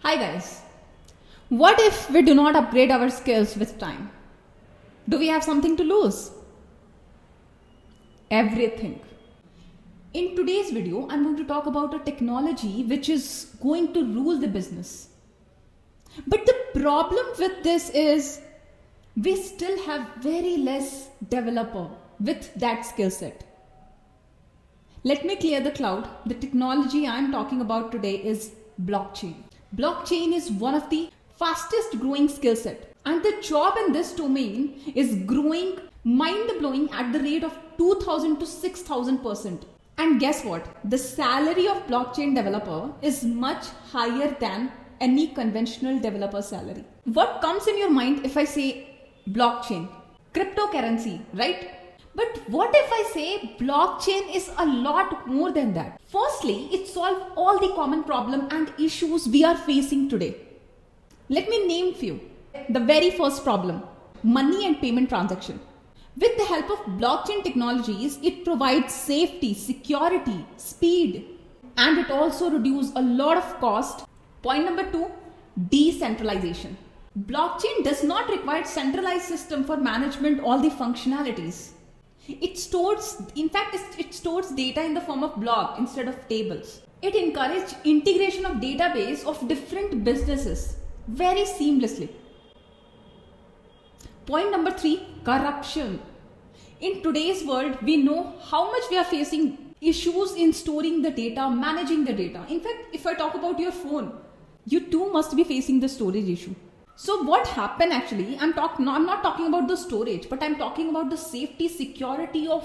Hi guys, what if we do not upgrade our skills with time? Do we have something to lose? Everything. In today's video, I'm going to talk about a technology which is going to rule the business. But the problem with this is we still have very less developer with that skill set. Let me clear the cloud. The technology I'm talking about today is blockchain. Blockchain is one of the fastest growing skill set, and the job in this domain is growing mind-blowing at the rate of 2000 to 6000%. And guess what? The salary of blockchain developer is much higher than any conventional developer salary. What comes in your mind if I say blockchain? Cryptocurrency, right? But what if I say blockchain is a lot more than that? Firstly, it solves all the common problems and issues we are facing today. Let me name few. The very first problem, money and payment transaction. With the help of blockchain technologies, it provides safety, security, speed, and it also reduces a lot of cost. Point number 2, decentralization. Blockchain does not require centralized system for management all the functionalities. It stores data in the form of block instead of tables. It encourages integration of database of different businesses very seamlessly. Point number 3, corruption. In today's world, we know how much we are facing issues in storing the data, managing the data. In fact, if I talk about your phone, you too must be facing the storage issue. So what happened actually, I'm not talking about the storage, but I'm talking about the safety, security of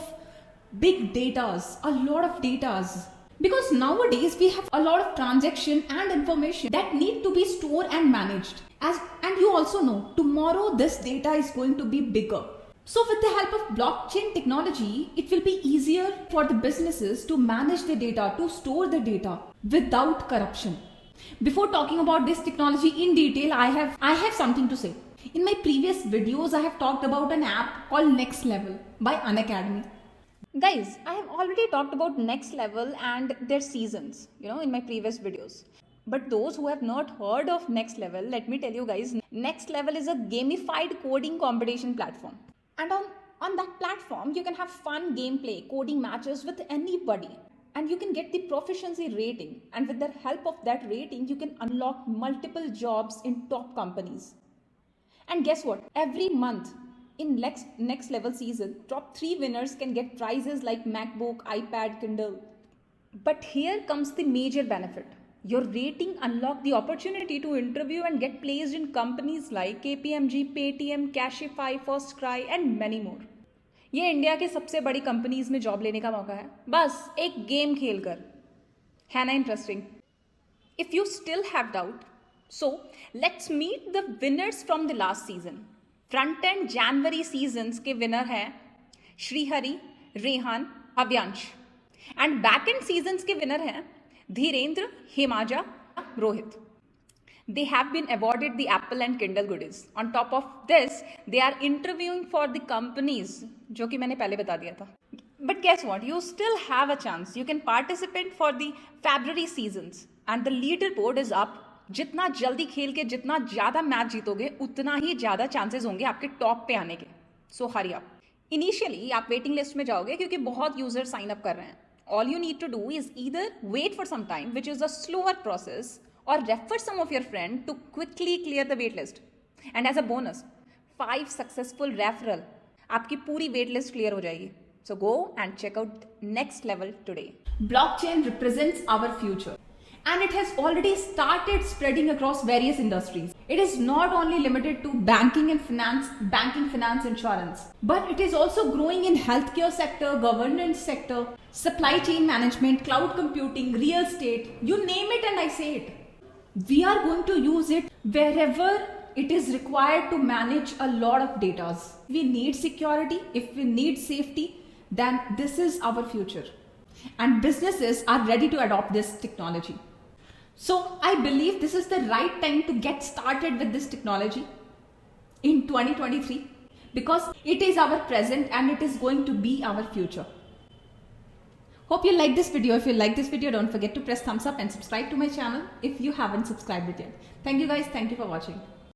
big datas, a lot of datas. Because nowadays we have a lot of transaction and information that need to be stored and managed. And you also know, tomorrow this data is going to be bigger. So with the help of blockchain technology, it will be easier for the businesses to manage the data, to store the data without corruption. Before talking about this technology in detail, I have something to say. In my previous videos, I have talked about an app called NeXT by Unacademy. Guys, I have already talked about NeXT and their seasons, in my previous videos. But those who have not heard of NeXT, let me tell you guys, NeXT is a gamified coding competition platform. And on that platform, you can have fun gameplay, coding matches with anybody. And you can get the proficiency rating, and with the help of that rating you can unlock multiple jobs in top companies. And guess what? Every month in NeXT season, top 3 winners can get prizes like MacBook, iPad, Kindle. But here comes the major benefit. Your rating unlocks the opportunity to interview and get placed in companies like KPMG, Paytm, Cashify, FirstCry and many more. ये India के सबसे बड़ी companies में job लेने का मौका है, बस एक गेम खेलकर. है ना interesting? If you still have doubt, so let's meet the winners from the last season. Front end January seasons के विनर हैं Shrihari, Rehan, Avyansh. And back end seasons के विनर हैं Dhirendra, हिमाजा, Rohit. They have been awarded the Apple and Kindle goodies. On top of this, they are interviewing for the companies, जो कि मैंने पहले बता दिया था. But guess what? You still have a chance. You can participate for the February seasons. And the leaderboard is up. जितना जल्दी खेल के जितना ज़्यादा मैच जीतोगे, उतना ही ज़्यादा चांसेस होंगे आपके टॉप पे आने के. So hurry up. Initially, आप वेटिंग लिस्ट में जाओगे क्योंकि बहुत यूजर साइन अप कर रहे हैं. All you need to do is either wait for some time, which is a slower process, or refer some of your friends to quickly clear the wait list. And as a bonus, 5 successful referral, आपकी पूरी wait list clear हो जाएगी. So go and check out NeXT today. Blockchain represents our future. And it has already started spreading across various industries. It is not only limited to banking, finance, insurance, but it is also growing in healthcare sector, governance sector, supply chain management, cloud computing, real estate, you name it and I say it. We are going to use it wherever it is required to manage a lot of data. If we need security, if we need safety, then this is our future. And businesses are ready to adopt this technology. So I believe this is the right time to get started with this technology in 2023 because it is our present and it is going to be our future. Hope you like this video. If you like this video, don't forget to press thumbs up and subscribe to my channel if you haven't subscribed it yet. Thank you guys. Thank you for watching.